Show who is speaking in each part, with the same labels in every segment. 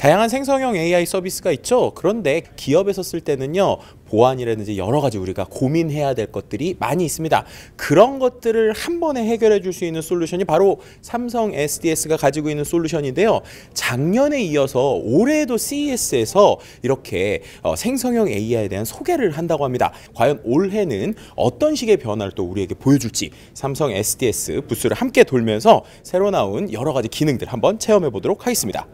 Speaker 1: 다양한 생성형 AI 서비스가 있죠. 그런데 기업에서 쓸 때는요, 보안이라든지 여러 가지 우리가 고민해야 될 것들이 많이 있습니다. 그런 것들을 한 번에 해결해 줄 수 있는 솔루션이 바로 삼성 SDS가 가지고 있는 솔루션인데요. 작년에 이어서 올해에도 CES에서 이렇게 생성형 AI에 대한 소개를 한다고 합니다. 과연 올해는 어떤 식의 변화를 또 우리에게 보여줄지 삼성 SDS 부스를 함께 돌면서 새로 나온 여러 가지 기능들 한번 체험해 보도록 하겠습니다.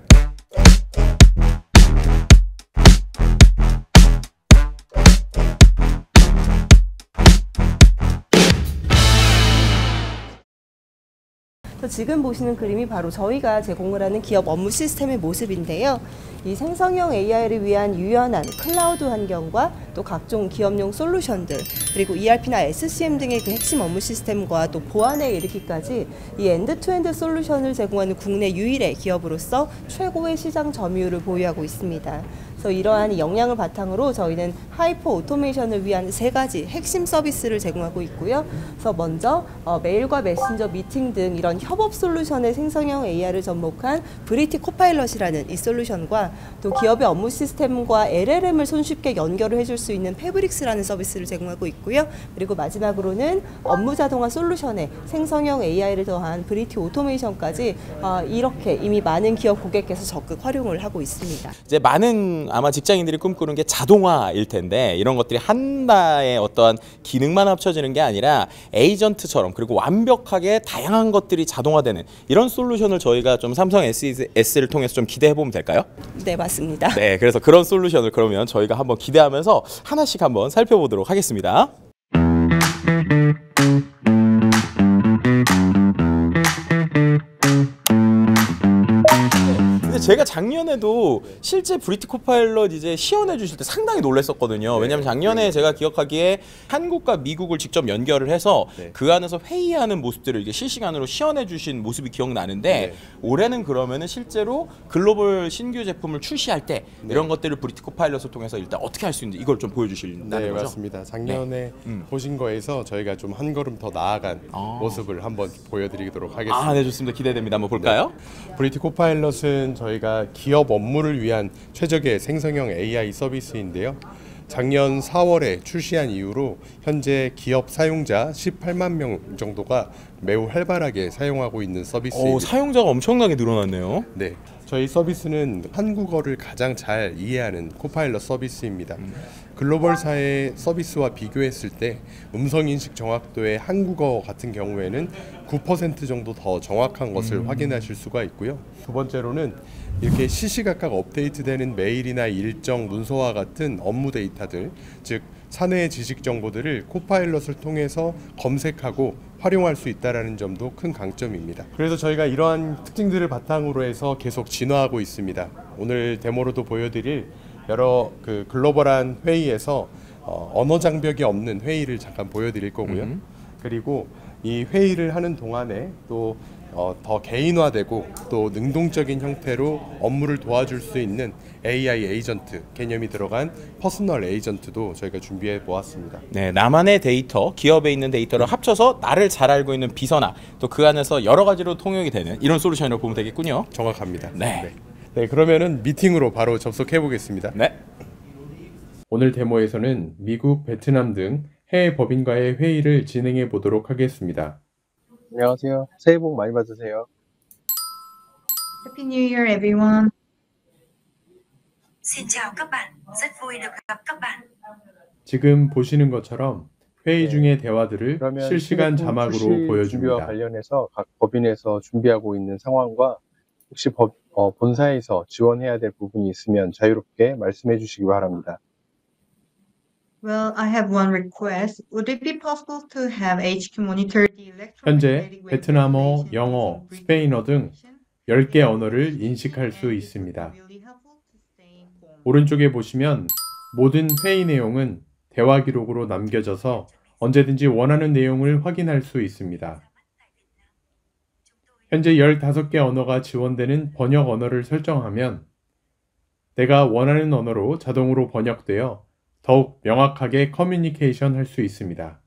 Speaker 2: 지금 보시는 그림이 바로 저희가 제공을 하는 기업 업무 시스템의 모습인데요. 이 생성형 AI를 위한 유연한 클라우드 환경과 또 각종 기업용 솔루션들, 그리고 ERP나 SCM 등의 그 핵심 업무 시스템과 또 보안에 이르기까지 이 엔드투엔드 솔루션을 제공하는 국내 유일의 기업으로서 최고의 시장 점유율을 보유하고 있습니다. 그래서 이러한 역량을 바탕으로 저희는 하이퍼 오토메이션을 위한 3가지 핵심 서비스를 제공하고 있고요. 그래서 먼저 메일과 메신저, 미팅 등 이런 협업 솔루션의 생성형 AI를 접목한 브리티 코파일럿이라는 이 솔루션과 또 기업의 업무 시스템과 LLM을 손쉽게 연결을 해줄 수 있는 패브릭스라는 서비스를 제공하고 있고요. 그리고 마지막으로는 업무 자동화 솔루션에 생성형 AI를 더한 브리티 오토메이션까지 이렇게 이미 많은 기업 고객께서 적극 활용을 하고 있습니다.
Speaker 1: 이제 많은 아마 직장인들이 꿈꾸는 게 자동화일 텐데, 이런 것들이 하나의 어떠한 기능만 합쳐지는 게 아니라 에이전트처럼 그리고 완벽하게 다양한 것들이 자동화되는 이런 솔루션을 저희가 좀 삼성 SDS를 통해서 좀 기대해 보면 될까요?
Speaker 2: 네, 맞습니다.
Speaker 1: 네, 그래서 그런 솔루션을 그러면 저희가 한번 기대하면서 하나씩 한번 살펴보도록 하겠습니다. 제가 작년에도 실제 브리티 코파일럿 이제 시연해 주실 때 상당히 놀랐었거든요. 왜냐하면 작년에 제가 기억하기에 한국과 미국을 직접 연결을 해서 그 안에서 회의하는 모습들을 이게 실시간으로 시연해 주신 모습이 기억나는데, 올해는 그러면은 실제로 글로벌 신규 제품을 출시할 때 이런 것들을 브리티 코파일럿을 통해서 일단 어떻게 할 수 있는지 이걸 좀 보여주신다는 거죠?
Speaker 3: 네, 맞습니다. 작년에 보신 거에서 저희가 좀 한 걸음 더 나아간 모습을 한번 보여드리도록 하겠습니다.
Speaker 1: 네, 좋습니다. 기대됩니다. 한번 볼까요?
Speaker 3: 브리티 코파일럿은 저희가 기업 업무를 위한 최적의 생성형 AI 서비스인데요. 작년 4월에 출시한 이후로 현재 기업 사용자 18만 명 정도가 매우 활발하게 사용하고 있는 서비스입니다.
Speaker 1: 사용자가 엄청나게 늘어났네요.
Speaker 3: 네, 저희 서비스는 한국어를 가장 잘 이해하는 코파일럿 서비스입니다. 글로벌사의 서비스와 비교했을 때 음성인식 정확도의 한국어 같은 경우에는 9% 정도 더 정확한 것을 확인하실 수가 있고요. 두 번째로는 이렇게 시시각각 업데이트되는 메일이나 일정, 문서와 같은 업무 데이터들, 즉 사내의 지식 정보들을 코파일럿을 통해서 검색하고 활용할 수 있다는 점도 큰 강점입니다. 그래서 저희가 이러한 특징들을 바탕으로 해서 계속 진화하고 있습니다. 오늘 데모로도 보여드릴 여러 글로벌한 회의에서 언어 장벽이 없는 회의를 잠깐 보여드릴 거고요. 그리고 이 회의를 하는 동안에 또 더 개인화되고 또 능동적인 형태로 업무를 도와줄 수 있는 AI 에이전트 개념이 들어간 퍼스널 에이전트도 저희가 준비해 보았습니다.
Speaker 1: 네, 나만의 데이터, 기업에 있는 데이터를 합쳐서 나를 잘 알고 있는 비서나 또 그 안에서 여러 가지로 통용이 되는 이런 솔루션이라고 보면 되겠군요.
Speaker 3: 정확합니다.
Speaker 1: 네.
Speaker 3: 네, 그러면은 미팅으로 바로 접속해 보겠습니다.
Speaker 1: 네.
Speaker 3: 오늘 데모에서는 미국, 베트남 등 해외 법인과의 회의를 진행해 보도록 하겠습니다.
Speaker 4: 안녕하세요. 새해 복 많이 받으세요.
Speaker 5: Happy New Year, everyone.
Speaker 6: Xin chào các bạn, rất vui được gặp các bạn.
Speaker 3: 지금 보시는 것처럼 회의 중의 대화들을
Speaker 4: 그러면
Speaker 3: 실시간
Speaker 4: 신제품
Speaker 3: 자막으로
Speaker 4: 출시 준비와
Speaker 3: 보여줍니다.
Speaker 4: 관련해서 각 법인에서 준비하고 있는 상황과 혹시 본사에서 지원해야 될 부분이 있으면 자유롭게 말씀해 주시기 바랍니다.
Speaker 5: Well, I have one request. Would it be possible to have HQ monitor the
Speaker 3: 현재
Speaker 5: electromagnetic wave
Speaker 3: 베트남어,
Speaker 5: translation
Speaker 3: 영어,
Speaker 5: using British
Speaker 3: 스페인어 등
Speaker 5: communication?
Speaker 3: 10개 언어를 인식할 수 있습니다.
Speaker 5: Really helpful to stay informed.
Speaker 3: 오른쪽에 보시면 모든 회의 내용은 대화 기록으로 남겨져서 언제든지 원하는 내용을 확인할 수 있습니다. 현재 15개 언어가 지원되는 번역 언어를 설정하면 내가 원하는 언어로 자동으로 번역되어 더욱 명확하게 커뮤니케이션 할 수 있습니다.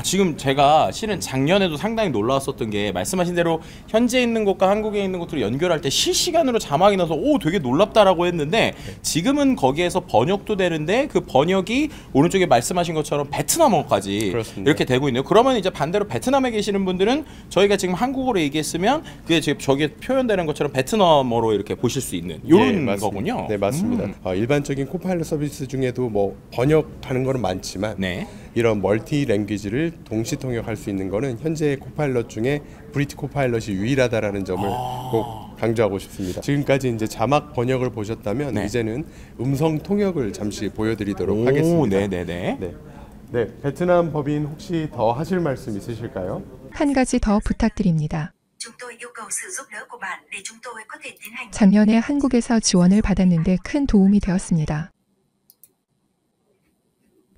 Speaker 1: 지금 제가 실은 작년에도 상당히 놀라웠었던 게 말씀하신 대로 현재 있는 곳과 한국에 있는 곳으로 연결할 때 실시간으로 자막이 나서 되게 놀랍다라고 했는데 지금은 거기에서 번역도 되는데 그 번역이 오른쪽에 말씀하신 것처럼 베트남어까지
Speaker 3: 그렇습니다.
Speaker 1: 이렇게 되고 있네요. 그러면 이제 반대로 베트남에 계시는 분들은 저희가 지금 한국어로 얘기했으면 그게 지금 저기에 표현되는 것처럼 베트남어로 이렇게 보실 수 있는 이런
Speaker 3: 맞습니다.
Speaker 1: 거군요.
Speaker 3: 네, 맞습니다. 일반적인 코파일럿 서비스 중에도 뭐 번역하는 거는 많지만
Speaker 1: 네.
Speaker 3: 이런 멀티 랭귀지를 동시 통역할 수 있는 거는 현재 코파일럿 중에 브리티 코파일럿이 유일하다라는 점을 꼭 강조하고 싶습니다. 지금까지 이제 자막 번역을 보셨다면
Speaker 1: 네.
Speaker 3: 이제는 음성 통역을 잠시 보여드리도록 하겠습니다.
Speaker 1: 네네네.
Speaker 3: 네, 베트남 법인 혹시 더 하실 말씀 있으실까요?
Speaker 7: 한 가지 더 부탁드립니다.
Speaker 6: Chúng tôi yêu cầu sự giúp đỡ của bạn để chúng tôi có thể tiến hành.
Speaker 7: 작년에 한국에서 지원을 받았는데 큰 도움이 되었습니다.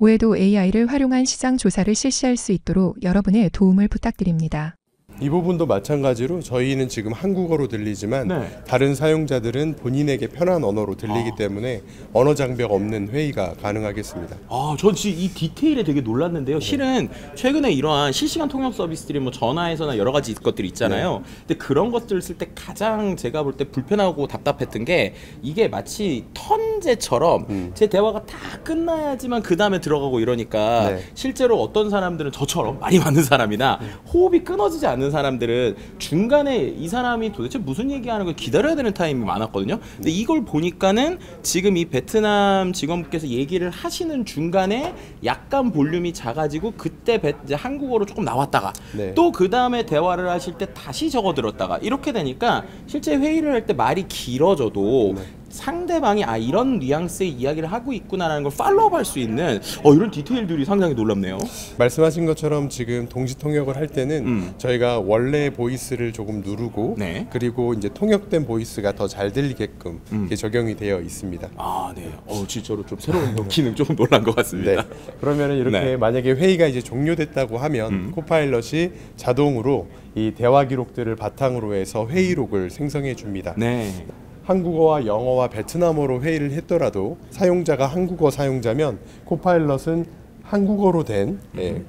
Speaker 7: 올해도 AI를 활용한 시장 조사를 실시할 수 있도록 여러분의 도움을 부탁드립니다.
Speaker 3: 이 부분도 마찬가지로 저희는 지금 한국어로 들리지만
Speaker 1: 네.
Speaker 3: 다른 사용자들은 본인에게 편한 언어로 들리기 때문에 언어 장벽 없는 회의가 가능하겠습니다.
Speaker 1: 전 진짜 이 디테일에 되게 놀랐는데요. 실은 최근에 이러한 실시간 통역 서비스들이 뭐 전화에서나 여러 가지 것들이 있잖아요. 근데 그런 것들을 쓸 때 가장 제가 볼 때 불편하고 답답했던 게 이게 마치 턴제처럼 제 대화가 다 끝나야지만 그 다음에 들어가고 이러니까
Speaker 3: 네.
Speaker 1: 실제로 어떤 사람들은 저처럼 말이 많은 사람이나 호흡이 끊어지지 않는 사람들은 중간에 이 사람이 도대체 무슨 얘기하는 걸 기다려야 되는 타임이 많았거든요. 근데 이걸 보니까는 지금 이 베트남 직원분께서 얘기를 하시는 중간에 약간 볼륨이 작아지고 그때 이제 한국어로 조금 나왔다가
Speaker 3: 네.
Speaker 1: 또 그 다음에 대화를 하실 때 다시 적어들었다가 이렇게 되니까 실제 회의를 할 때 말이 길어져도 상대방이 이런 뉘앙스의 이야기를 하고 있구나라는 걸 팔로우할 수 있는 이런 디테일들이 상당히 놀랍네요.
Speaker 3: 말씀하신 것처럼 지금 동시 통역을 할 때는 저희가 원래 보이스를 조금 누르고
Speaker 1: 네.
Speaker 3: 그리고 이제 통역된 보이스가 더 잘 들리게끔 이렇게 적용이 되어 있습니다.
Speaker 1: 네. 진짜로 좀 새로운 기능 조금 놀란 것 같습니다.
Speaker 3: 네. 그러면은 이렇게
Speaker 1: 네.
Speaker 3: 만약에 회의가 이제 종료됐다고 하면 코파일럿이 자동으로 이 대화 기록들을 바탕으로 해서 회의록을 생성해 줍니다.
Speaker 1: 네.
Speaker 3: 한국어와 영어와 베트남어로 회의를 했더라도 사용자가 한국어 사용자면 코파일럿은 한국어로 된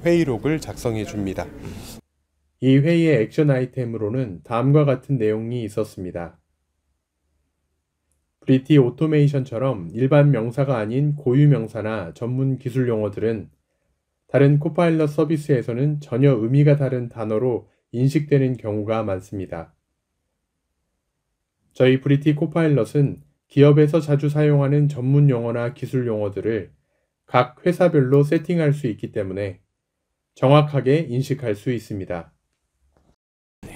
Speaker 3: 회의록을 작성해 줍니다. 이 회의의 액션 아이템으로는 다음과 같은 내용이 있었습니다. 브리티 오토메이션처럼 일반 명사가 아닌 고유 명사나 전문 기술 용어들은 다른 코파일럿 서비스에서는 전혀 의미가 다른 단어로 인식되는 경우가 많습니다. 저희 브리티 코파일럿은 기업에서 자주 사용하는 전문 용어나 기술 용어들을 각 회사별로 세팅할 수 있기 때문에 정확하게 인식할 수 있습니다.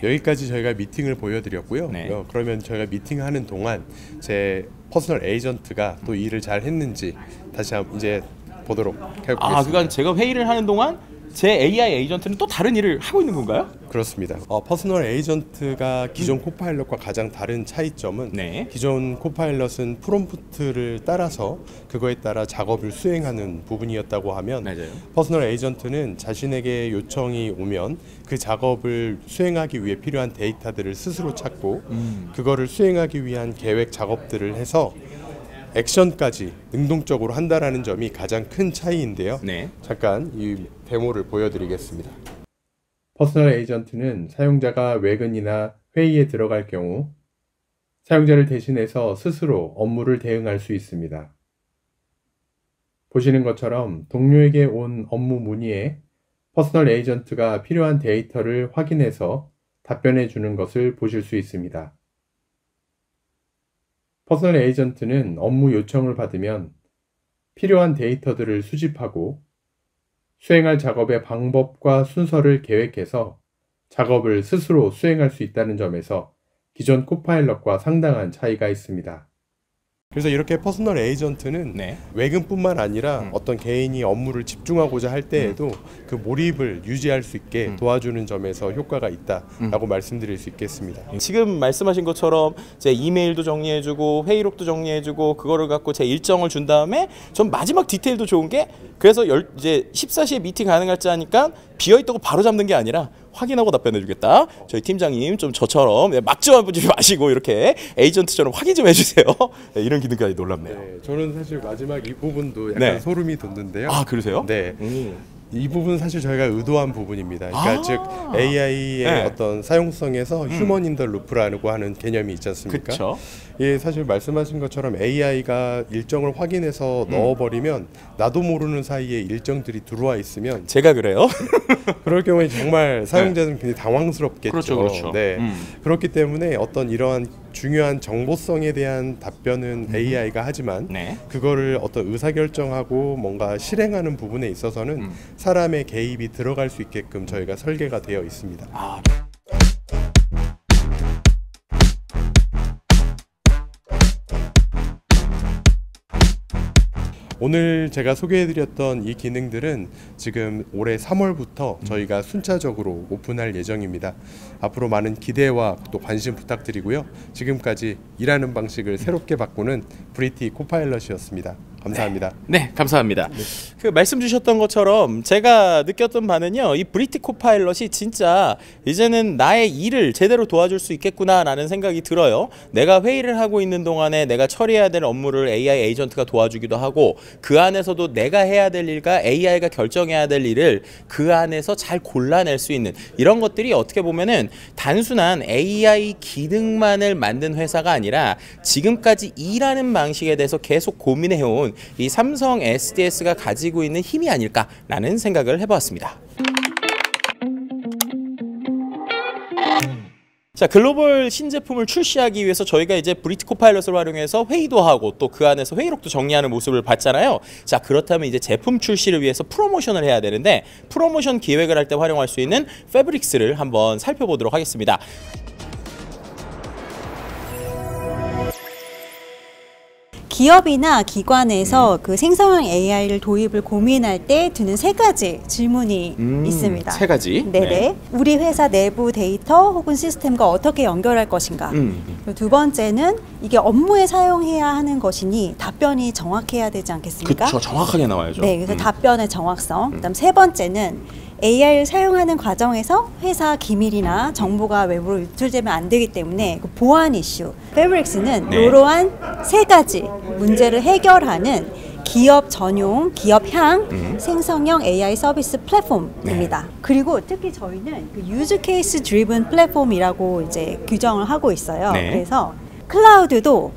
Speaker 3: 여기까지 저희가 미팅을 보여드렸고요.
Speaker 1: 네.
Speaker 3: 그러면 저희가 미팅하는 동안 제 퍼스널 에이전트가 또 일을 잘 했는지 다시 한번 이제 보도록 해보겠습니다.
Speaker 1: 그러니까 제가 회의를 하는 동안 제 AI 에이전트는 또 다른 일을 하고 있는 건가요?
Speaker 3: 그렇습니다. 퍼스널 에이전트가 기존 코파일럿과 가장 다른 차이점은
Speaker 1: 네.
Speaker 3: 기존 코파일럿은 프롬프트를 따라서 그거에 따라 작업을 수행하는 부분이었다고 하면
Speaker 1: 맞아요.
Speaker 3: 퍼스널 에이전트는 자신에게 요청이 오면 그 작업을 수행하기 위해 필요한 데이터들을 스스로 찾고 그거를 수행하기 위한 계획 작업들을 해서 액션까지 능동적으로 한다라는 점이 가장 큰 차이인데요.
Speaker 1: 네.
Speaker 3: 잠깐 이 데모를 보여드리겠습니다. 퍼스널 에이전트는 사용자가 외근이나 회의에 들어갈 경우 사용자를 대신해서 스스로 업무를 대응할 수 있습니다. 보시는 것처럼 동료에게 온 업무 문의에 퍼스널 에이전트가 필요한 데이터를 확인해서 답변해 주는 것을 보실 수 있습니다. 퍼스널 에이전트는 업무 요청을 받으면 필요한 데이터들을 수집하고 수행할 작업의 방법과 순서를 계획해서 작업을 스스로 수행할 수 있다는 점에서 기존 코파일럿과 상당한 차이가 있습니다. 그래서 이렇게 퍼스널 에이전트는
Speaker 1: 네.
Speaker 3: 외근뿐만 아니라 어떤 개인이 업무를 집중하고자 할 때에도 그 몰입을 유지할 수 있게 도와주는 점에서 효과가 있다라고 말씀드릴 수 있겠습니다. 지금
Speaker 1: 말씀하신 것처럼 제 이메일도 정리해주고 회의록도 정리해주고 그거를 갖고 제 일정을 준 다음에 전 마지막 디테일도 좋은 게 그래서 이제 14시에 미팅 가능할지 하니까 비어있다고 바로 잡는 게 아니라 확인하고 답변해주겠다. 저희 팀장님 좀 저처럼 막지만 보지 마시고 이렇게 에이전트처럼 확인 좀 해주세요. 네, 이런 기능까지 놀랍네요.
Speaker 3: 저는 사실 마지막 이 부분도 약간
Speaker 1: 네.
Speaker 3: 소름이 돋는데요.
Speaker 1: 그러세요?
Speaker 3: 네. 이 부분 사실 저희가 의도한 부분입니다. 그러니까 즉 AI의
Speaker 1: 네.
Speaker 3: 어떤 사용성에서 휴먼 인 더 루프라고 하는 개념이 있지 않습니까?
Speaker 1: 그쵸.
Speaker 3: 예, 사실 말씀하신 것처럼 AI가 일정을 확인해서 넣어버리면 나도 모르는 사이에 일정들이 들어와 있으면
Speaker 1: 제가 그래요.
Speaker 3: 그럴 경우에 정말 사용자는 굉장히 당황스럽겠죠.
Speaker 1: 그렇죠.
Speaker 3: 네. 그렇기 때문에 어떤 이러한 중요한 정보성에 대한 답변은 AI가 하지만
Speaker 1: 네.
Speaker 3: 그거를 어떤 의사결정하고 뭔가 실행하는 부분에 있어서는 사람의 개입이 들어갈 수 있게끔 저희가 설계가 되어 있습니다. 오늘 제가 소개해드렸던 이 기능들은 지금 올해 3월부터 저희가 순차적으로 오픈할 예정입니다. 앞으로 많은 기대와 또 관심 부탁드리고요. 지금까지 일하는 방식을 새롭게 바꾸는 브리티 코파일럿이었습니다. 감사합니다.
Speaker 1: 네, 감사합니다. 그 말씀 주셨던 것처럼 제가 느꼈던 바는요, 이 브리티 코파일럿이 진짜 이제는 나의 일을 제대로 도와줄 수 있겠구나라는 생각이 들어요. 내가 회의를 하고 있는 동안에 내가 처리해야 될 업무를 AI 에이전트가 도와주기도 하고, 그 안에서도 내가 해야 될 일과 AI가 결정해야 될 일을 그 안에서 잘 골라낼 수 있는 이런 것들이 어떻게 보면은 단순한 AI 기능만을 만든 회사가 아니라 지금까지 일하는 방식에 대해서 계속 고민해온 이 삼성 SDS가 가지고 있는 힘이 아닐까라는 생각을 해보았습니다. 자, 글로벌 신제품을 출시하기 위해서 저희가 이제 브리티 코파일럿을 활용해서 회의도 하고 또 그 안에서 회의록도 정리하는 모습을 봤잖아요. 자, 그렇다면 이제 제품 출시를 위해서 프로모션을 해야 되는데, 프로모션 기획을 할 때 활용할 수 있는 패브릭스를 한번 살펴보도록 하겠습니다.
Speaker 8: 기업이나 기관에서 그 생성형 AI를 도입을 고민할 때 드는 세 가지 질문이 있습니다.
Speaker 1: 세 가지.
Speaker 8: 네네.
Speaker 1: 네.
Speaker 8: 우리 회사 내부 데이터 혹은 시스템과 어떻게 연결할 것인가. 그리고 두 번째는 이게 업무에 사용해야 하는 것이니 답변이 정확해야 되지 않겠습니까?
Speaker 1: 그렇죠. 정확하게 나와야죠.
Speaker 8: 네, 그래서 답변의 정확성. 그다음 세 번째는 AI를 사용하는 과정에서 회사 기밀이나 정보가 외부로 유출되면 안 되기 때문에 그 보안 이슈. 패브릭스는
Speaker 1: 네.
Speaker 8: 이러한 세 가지 문제를 해결하는 기업 전용, 기업향 생성형 AI 서비스 플랫폼입니다.
Speaker 1: 네.
Speaker 8: 그리고 특히 저희는 그 유즈 케이스 드리븐 플랫폼이라고 이제 규정을 하고 있어요.
Speaker 1: 네.
Speaker 8: 그래서 클라우드도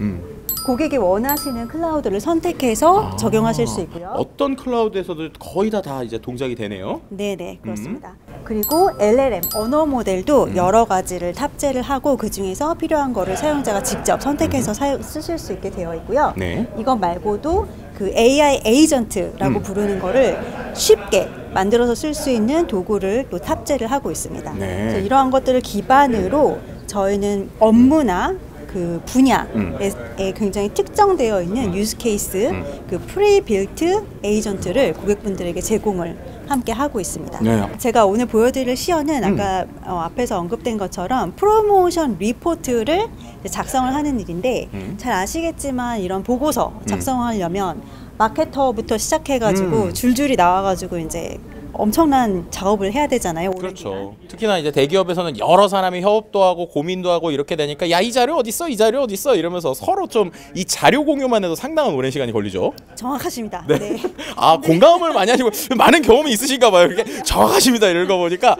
Speaker 8: 고객이 원하시는 클라우드를 선택해서 적용하실 수 있고요.
Speaker 1: 어떤 클라우드에서도 거의 다 이제 동작이 되네요.
Speaker 8: 네네, 그렇습니다. 그리고 LLM 언어 모델도 여러 가지를 탑재를 하고 그 중에서 필요한 거를 사용자가 직접 선택해서 쓰실 수 있게 되어 있고요.
Speaker 1: 네.
Speaker 8: 이것 말고도 그 AI 에이전트라고 부르는 거를 쉽게 만들어서 쓸 수 있는 도구를 또 탑재를 하고 있습니다.
Speaker 1: 네.
Speaker 8: 그래서 이러한 것들을 기반으로 저희는 업무나 그 분야에 굉장히 특정되어 있는 유즈 케이스, 그 프리빌트 에이전트를 고객분들에게 제공을 함께 하고 있습니다.
Speaker 1: 네.
Speaker 8: 제가 오늘 보여드릴 시연은 아까 앞에서 언급된 것처럼 프로모션 리포트를 작성을 하는 일인데 잘 아시겠지만 이런 보고서 작성하려면 마케터부터 시작해가지고 줄줄이 나와가지고 이제 엄청난 작업을 해야 되잖아요.
Speaker 1: 그렇죠. 특히나 이제 대기업에서는 여러 사람이 협업도 하고 고민도 하고 이렇게 되니까 야, 이 자료 어디 있어? 이 자료 어디 있어? 이러면서 서로 좀 이 자료 공유만 해도 상당한 오랜 시간이 걸리죠.
Speaker 8: 정확하십니다.
Speaker 1: 네.
Speaker 8: 네.
Speaker 1: 아, 공감을 많이 하시고 많은 경험이 있으신가 봐요. 이렇게 정확하십니다. 이런 거 보니까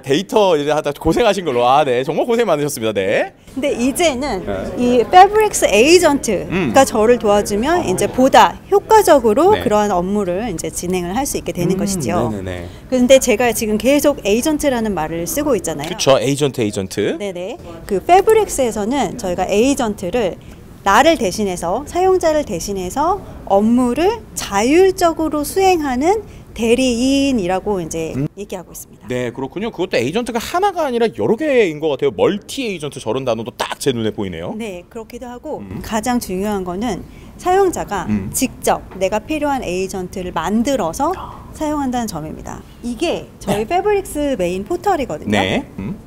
Speaker 1: 데이터 이제 하다 고생하신 걸로. 아, 네. 정말 고생 많으셨습니다. 네.
Speaker 8: 근데 이제는 이 패브릭스 에이전트가 저를 도와주면 이제 보다 효과적으로
Speaker 1: 네.
Speaker 8: 그러한 업무를 이제 진행을 할 수 있게 되는 것이죠.
Speaker 1: 네네네.
Speaker 8: 그런데 제가 지금 계속 에이전트라는 말을 쓰고 있잖아요.
Speaker 1: 그렇죠. 에이전트.
Speaker 8: 네네. 그 패브릭스에서는 저희가 에이전트를 나를 대신해서, 사용자를 대신해서 업무를 자율적으로 수행하는 대리인이라고 이제 얘기하고 있습니다.
Speaker 1: 네, 그렇군요. 그것도 에이전트가 하나가 아니라 여러 개인 것 같아요. 멀티 에이전트, 저런 단어도 딱 제 눈에 보이네요.
Speaker 8: 네, 그렇기도 하고 가장 중요한 거는 사용자가 직접 내가 필요한 에이전트를 만들어서 사용한다는 점입니다. 이게 저희 패브릭스 메인 포털이거든요.
Speaker 1: 네.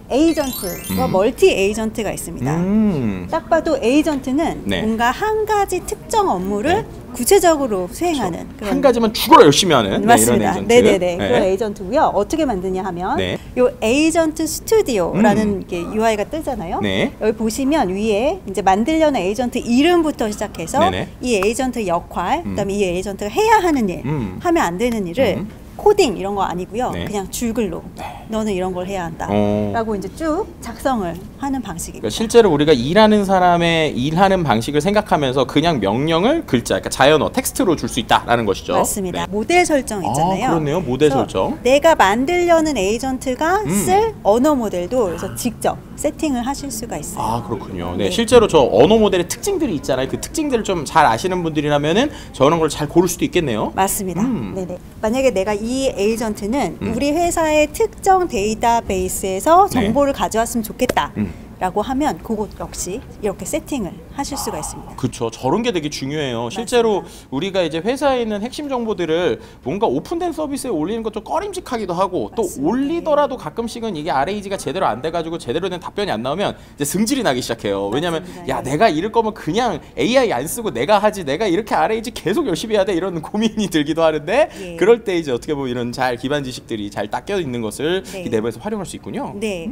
Speaker 8: 에이전트와 멀티 에이전트가 있습니다. 딱 봐도 에이전트는
Speaker 1: 네.
Speaker 8: 뭔가 한 가지 특정 업무를 구체적으로 수행하는 그런
Speaker 1: 한 가지만 죽어라 열심히 하는
Speaker 8: 맞습니다.
Speaker 1: 이런 에이전트.
Speaker 8: 네네네. 그런 에이전트고요. 어떻게 만드냐 하면
Speaker 1: 네.
Speaker 8: 요 에이전트 스튜디오라는 게 UI가 뜨잖아요.
Speaker 1: 네.
Speaker 8: 여기 보시면 위에 이제 만들려는 에이전트 이름부터 시작해서
Speaker 1: 네네.
Speaker 8: 이 에이전트 역할, 그다음에 이 에이전트가 해야 하는 일, 하면 안 되는 일을 코딩 이런 거 아니고요.
Speaker 1: 네.
Speaker 8: 그냥 줄글로 너는 이런 걸 해야 한다 라고 이제 쭉 작성을 하는 방식입니다.
Speaker 1: 그러니까 실제로 우리가 일하는 사람의 일하는 방식을 생각하면서 그냥 명령을 글자, 그러니까 자연어, 텍스트로 줄 수 있다라는 것이죠.
Speaker 8: 맞습니다.
Speaker 1: 네.
Speaker 8: 모델 설정 있잖아요.
Speaker 1: 그렇네요. 모델
Speaker 8: 그래서
Speaker 1: 설정.
Speaker 8: 내가 만들려는 에이전트가 쓸 언어 모델도 그래서 직접 세팅을 하실 수가 있어요.
Speaker 1: 아, 그렇군요. 네, 실제로 저 언어 모델의 특징들이 있잖아요. 그 특징들을 좀 잘 아시는 분들이라면은 저런 걸 잘 고를 수도 있겠네요.
Speaker 8: 맞습니다. 네네. 만약에 내가 이 에이전트는 우리 회사의 특정 데이터베이스에서 정보를 가져왔으면 좋겠다. 라고 하면 그것 역시 이렇게 세팅을 하실 수가 있습니다.
Speaker 1: 그렇죠. 저런 게 되게 중요해요. 실제로 우리가 이제 회사에 있는 핵심 정보들을 뭔가 오픈된 서비스에 올리는 것도 꺼림직하기도 하고 또 올리더라도 가끔씩은 이게 RAG가 제대로 안 돼가지고 제대로 된 답변이 안 나오면 이제 승질이 나기 시작해요. 왜냐면 야 내가 이럴 거면 그냥 AI 안 쓰고 내가 하지 내가 이렇게 RAG 계속 열심히 해야 돼 이런 고민이 들기도 하는데 그럴 때 이제 어떻게 보면 이런 잘 기반 지식들이 잘 닦여 있는 것을 이 내부에서 활용할 수 있군요.
Speaker 8: 네.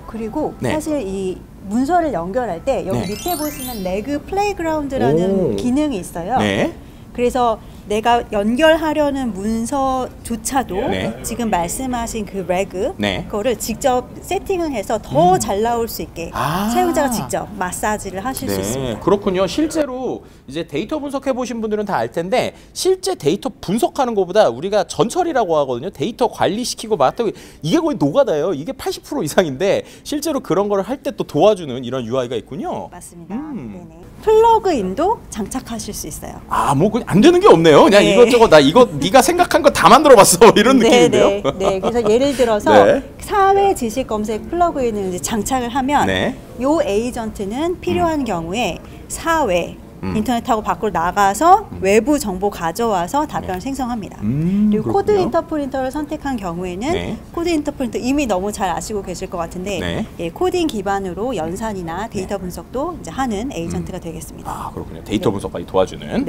Speaker 8: 그리고
Speaker 1: 네.
Speaker 8: 사실 이 문서를 연결할 때 여기 밑에 보시면 레그 플레이그라운드라는 기능이 있어요.
Speaker 1: 네.
Speaker 8: 그래서 내가 연결하려는 문서조차도
Speaker 1: 네.
Speaker 8: 지금 말씀하신 그 레그
Speaker 1: 네.
Speaker 8: 그거를 직접 세팅을 해서 더 잘 나올 수 있게 사용자가 직접 마사지를 하실 수 있습니다.
Speaker 1: 그렇군요. 실제로 이제 데이터 분석해 보신 분들은 다 알 텐데 실제 데이터 분석하는 것보다 우리가 전처리라고 하거든요. 데이터 관리시키고 맡고 이게 거의 노가다예요. 이게 80% 이상인데 실제로 그런 걸 할 때 또 도와주는 이런 UI가 있군요.
Speaker 8: 맞습니다. 네네. 플러그인도 장착하실 수 있어요.
Speaker 1: 뭐 그냥 안 되는 게 없네요. 그냥 이것저것 나 이거 네가 생각한 거 다 만들어봤어 이런 느낌인데요.
Speaker 8: 네. 그래서 예를 들어서 사회 지식 검색 플러그인을 이제 장착을 하면 요 에이전트는 필요한 경우에 사회 인터넷하고 밖으로 나가서 외부 정보 가져와서 답변을 생성합니다. 그리고 코드 인터프린터를 선택한 경우에는 코드 인터프린터 이미 너무 잘 아시고 계실 것 같은데 코딩 기반으로 연산이나 데이터 분석도 이제 하는 에이전트가 되겠습니다.
Speaker 1: 그렇군요. 데이터 분석까지 도와주는.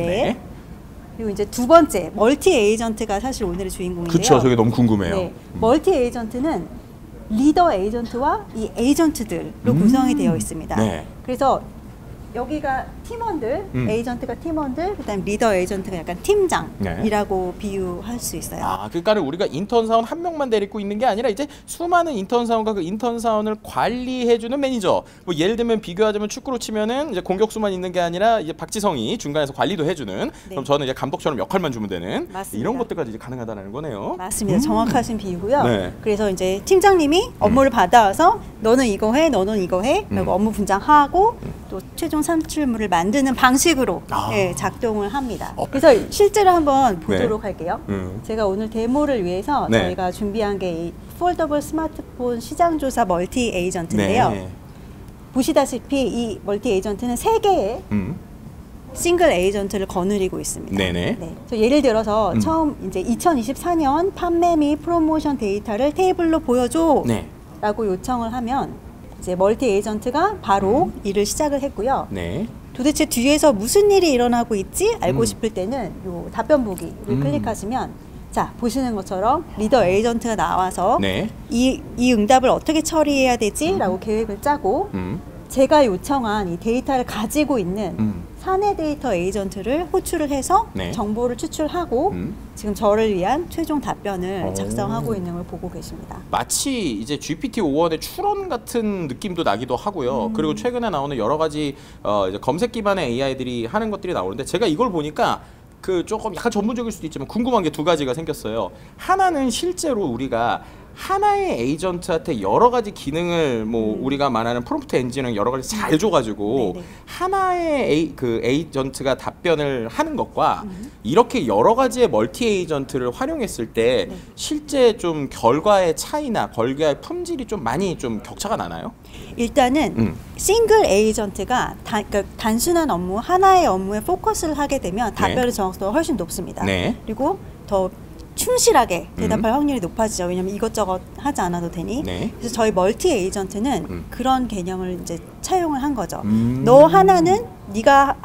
Speaker 8: 그리고 이제 두 번째 멀티 에이전트가 사실 오늘의 주인공인데요.
Speaker 1: 그렇죠. 저게 너무 궁금해요.
Speaker 8: 멀티 에이전트는 리더 에이전트와 이 에이전트들로 구성이 되어 있습니다. 그래서 여기가 팀원들, 에이전트가 팀원들, 그다음 리더 에이전트가 약간 팀장이라고 비유할 수 있어요.
Speaker 1: 그러니까 우리가 인턴 사원 한 명만 데리고 있는 게 아니라 이제 수많은 인턴 사원과 그 인턴 사원을 관리해주는 매니저. 뭐 예를 들면 비교하자면 축구로 치면은 이제 공격수만 있는 게 아니라 이제 박지성이 중간에서 관리도 해주는. 그럼 저는 이제 감독처럼 역할만 주면 되는. 이런 것들까지 이제 가능하다는 거네요.
Speaker 8: 맞습니다. 정확하신 비유고요. 그래서 이제 팀장님이 업무를 받아와서 너는 이거 해, 너는 이거 해, 그리고 업무 분장하고 또 최종 산출물을 만드는 방식으로 작동을 합니다. 그래서 실제로 한번 보도록 할게요. 제가 오늘 데모를 위해서 저희가 준비한 게 이 폴더블 스마트폰 시장조사 멀티 에이전트인데요. 보시다시피 이 멀티 에이전트는 3개의 싱글 에이전트를 거느리고 있습니다. 예를 들어서 처음 이제 2024년 판매 및 프로모션 데이터를 테이블로 보여줘 라고 요청을 하면 이제 멀티 에이전트가 바로 일을 시작을 했고요. 도대체 뒤에서 무슨 일이 일어나고 있지? 알고 싶을 때는 요 답변 보기를 클릭하시면 자, 보시는 것처럼 리더 에이전트가 나와서 이 응답을 어떻게 처리해야 되지? 라고 계획을 짜고 제가 요청한 이 데이터를 가지고 있는 사내 데이터 에이전트를 호출을 해서 정보를 추출하고 지금 저를 위한 최종 답변을 작성하고 있는 걸 보고 계십니다.
Speaker 1: 마치 이제 GPT-5원의 추론 같은 느낌도 나기도 하고요. 그리고 최근에 나오는 여러 가지 이제 검색 기반의 AI들이 하는 것들이 나오는데 제가 이걸 보니까 그 조금 약간 전문적일 수도 있지만 궁금한 게 2가지가 생겼어요. 하나는 실제로 우리가 하나의 에이전트한테 여러 가지 기능을 뭐 우리가 말하는 프롬프트 엔진을 여러 가지 잘 줘가지고 하나의 그 에이전트가 답변을 하는 것과 이렇게 여러 가지의 멀티 에이전트를 활용했을 때 실제 좀 결과의 차이나 결과의 품질이 좀 많이 좀 격차가 나나요?
Speaker 8: 일단은 싱글 에이전트가 그러니까 단순한 업무 하나의 업무에 포커스를 하게 되면 답변의 정확도가 훨씬 높습니다. 그리고 더 충실하게 대답할 확률이 높아지죠. 왜냐하면 이것저것 하지 않아도 되니. 그래서 저희 멀티 에이전트는 그런 개념을 이제 차용을 한 거죠. 너 하나는 네가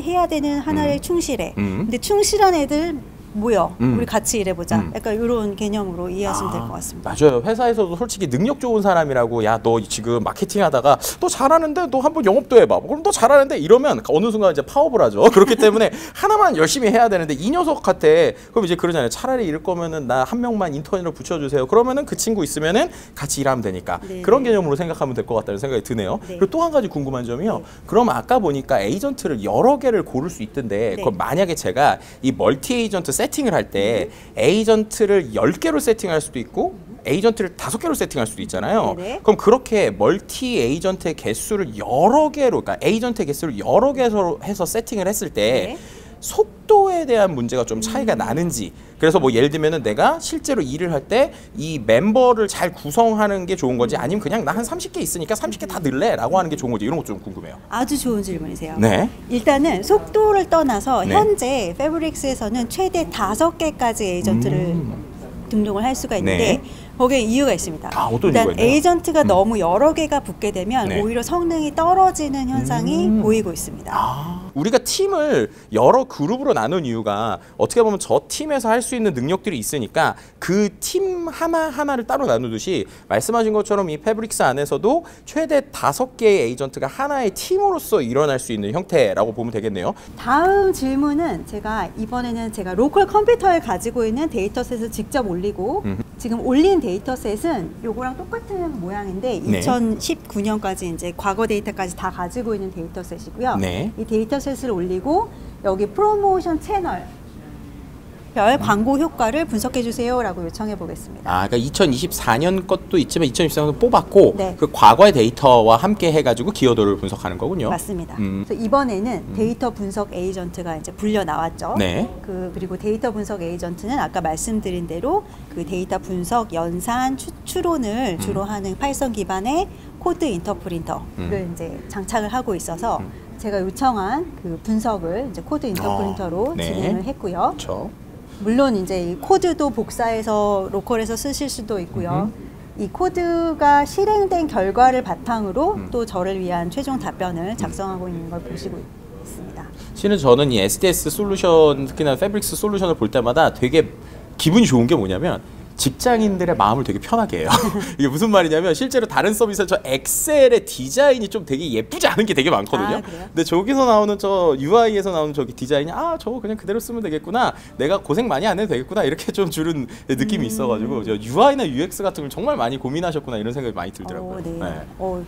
Speaker 8: 해야 되는 하나에 충실해. 근데 충실한 애들 모여 우리 같이 일해보자. 약간 이런 개념으로 이해하시면 될 것 같습니다.
Speaker 1: 맞아요. 회사에서도 솔직히 능력 좋은 사람이라고 야 너 지금 마케팅 하다가 너 잘하는데 너 한번 영업도 해봐. 그럼 너 잘하는데 이러면 어느 순간 이제 파업을 하죠. 그렇기 때문에 하나만 열심히 해야 되는데 이 녀석한테 그럼 이제 그러잖아요. 차라리 이럴 거면은 나 한 명만 인턴으로 붙여주세요. 그러면은 그 친구 있으면은 같이 일하면 되니까
Speaker 8: 네.
Speaker 1: 그런 개념으로 생각하면 될 것 같다는 생각이 드네요.
Speaker 8: 네.
Speaker 1: 그리고 또 한 가지 궁금한 점이요. 그럼 아까 보니까 에이전트를 여러 개를 고를 수 있던데
Speaker 8: 네.
Speaker 1: 그럼 만약에 제가 이 멀티 에이전트 세팅을 할 때 에이전트를 10개로 세팅할 수도 있고 에이전트를 5개로 세팅할 수도 있잖아요.
Speaker 8: 네네.
Speaker 1: 그럼 그렇게 멀티 에이전트의 개수를 여러 개로, 그러니까 에이전트의 개수를 여러 개로 해서 세팅을 했을 때
Speaker 8: 네.
Speaker 1: 속도에 대한 문제가 좀 차이가 나는지. 그래서 뭐 예를 들면은 내가 실제로 일을 할 때 이 멤버를 잘 구성하는 게 좋은 건지 아니면 그냥 나 한 30개 있으니까 30개 다 넣을래라고 하는 게 좋은 건지 이런 것 좀 궁금해요.
Speaker 8: 아주 좋은 질문이세요.
Speaker 1: 네.
Speaker 8: 일단은 속도를 떠나서
Speaker 1: 네.
Speaker 8: 현재 패브릭스에서는 최대 5개까지 에이전트를 등록을 할 수가 있는데
Speaker 1: 네.
Speaker 8: 거기에 이유가 있습니다.
Speaker 1: 아, 어떤
Speaker 8: 일단
Speaker 1: 이유가 있나요?
Speaker 8: 에이전트가 너무 여러 개가 붙게 되면
Speaker 1: 네.
Speaker 8: 오히려 성능이 떨어지는 현상이 보이고 있습니다.
Speaker 1: 우리가 팀을 여러 그룹으로 나눈 이유가 어떻게 보면 저 팀에서 할 수 있는 능력들이 있으니까 그 팀 하나하나를 따로 나누듯이 말씀하신 것처럼 이 패브릭스 안에서도 최대 5개의 에이전트가 하나의 팀으로서 일어날 수 있는 형태라고 보면 되겠네요.
Speaker 8: 다음 질문은 이번에는 제가 로컬 컴퓨터에 가지고 있는 데이터셋을 직접 올리고 지금 올린 데이터셋은 요거랑 똑같은 모양인데
Speaker 1: 네.
Speaker 8: 2019년까지 이제 과거 데이터까지 다 가지고 있는 데이터셋이고요.
Speaker 1: 네.
Speaker 8: 이 데이터셋을 올리고 여기 프로모션 채널 별 광고 효과를 분석해 주세요라고 요청해 보겠습니다.
Speaker 1: 아, 그러니까 2024년 것도 있지만 2024년 뽑았고
Speaker 8: 네.
Speaker 1: 그 과거의 데이터와 함께 해가지고 기여도를 분석하는 거군요.
Speaker 8: 맞습니다. 그래서 이번에는 데이터 분석 에이전트가 이제 불려 나왔죠.
Speaker 1: 네.
Speaker 8: 그리고 데이터 분석 에이전트는 아까 말씀드린 대로 그 데이터 분석 연산 추론을 주로 하는 파이썬 기반의 코드 인터프린터를 이제 장착을 하고 있어서 제가 요청한 그 분석을 이제 코드 인터프린터로
Speaker 1: 네.
Speaker 8: 진행을 했고요.
Speaker 1: 그렇죠.
Speaker 8: 물론 이제 이 코드도 복사해서 로컬에서 쓰실 수도 있고요. 이 코드가 실행된 결과를 바탕으로 또 저를 위한 최종 답변을 작성하고 있는 걸 보시고 있습니다.
Speaker 1: 실은 저는 이 SDS 솔루션, 특히나 패브릭스 솔루션을 볼 때마다 되게 기분이 좋은 게 뭐냐면 직장인들의 마음을 되게 편하게 해요. 이게 무슨 말이냐면 실제로 다른 서비스에서 저 엑셀의 디자인이 좀 되게 예쁘지 않은 게 되게 많거든요.
Speaker 8: 아, 그래요?
Speaker 1: 근데 저기서 나오는 저 UI에서 나오는 저기 디자인이 저거 그냥 그대로 쓰면 되겠구나. 내가 고생 많이 안 해도 되겠구나. 이렇게 좀 주는 느낌이 있어가지고 저 UI나 UX 같은 걸 정말 많이 고민하셨구나 이런 생각이 많이 들더라고요.
Speaker 8: 네.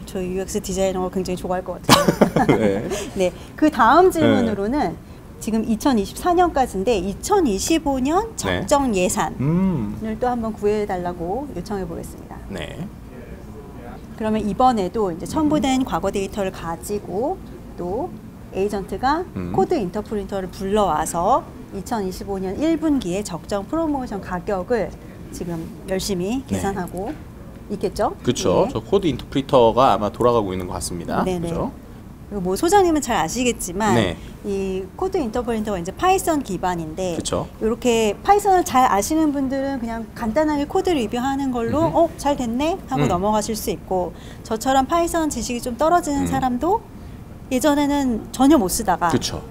Speaker 8: 저 UX 디자이너가 굉장히 좋아할 것 같아요.
Speaker 1: 네.
Speaker 8: 네. 그 다음 질문으로는 지금 2024년까지인데 2025년 적정 예산을 또 한번 구해달라고 요청해 보겠습니다.
Speaker 1: 네.
Speaker 8: 그러면 이번에도 이제 첨부된 과거 데이터를 가지고 또 에이전트가 코드 인터프린터를 불러와서 2025년 1분기에 적정 프로모션 가격을 지금 열심히 계산하고 있겠죠?
Speaker 1: 그렇죠.
Speaker 8: 네.
Speaker 1: 저 코드 인터프리터가 아마 돌아가고 있는 것 같습니다.
Speaker 8: 네네.
Speaker 1: 그렇죠?
Speaker 8: 그리고 뭐 소장님은 잘 아시겠지만
Speaker 1: 네.
Speaker 8: 이 코드 인터프린터가 이제 파이썬 기반인데
Speaker 1: 그쵸.
Speaker 8: 이렇게 파이썬을 잘 아시는 분들은 그냥 간단하게 코드 리뷰하는 걸로 잘 됐네 하고 넘어가실 수 있고 저처럼 파이썬 지식이 좀 떨어지는 사람도 예전에는 전혀 못 쓰다가
Speaker 1: 그쵸.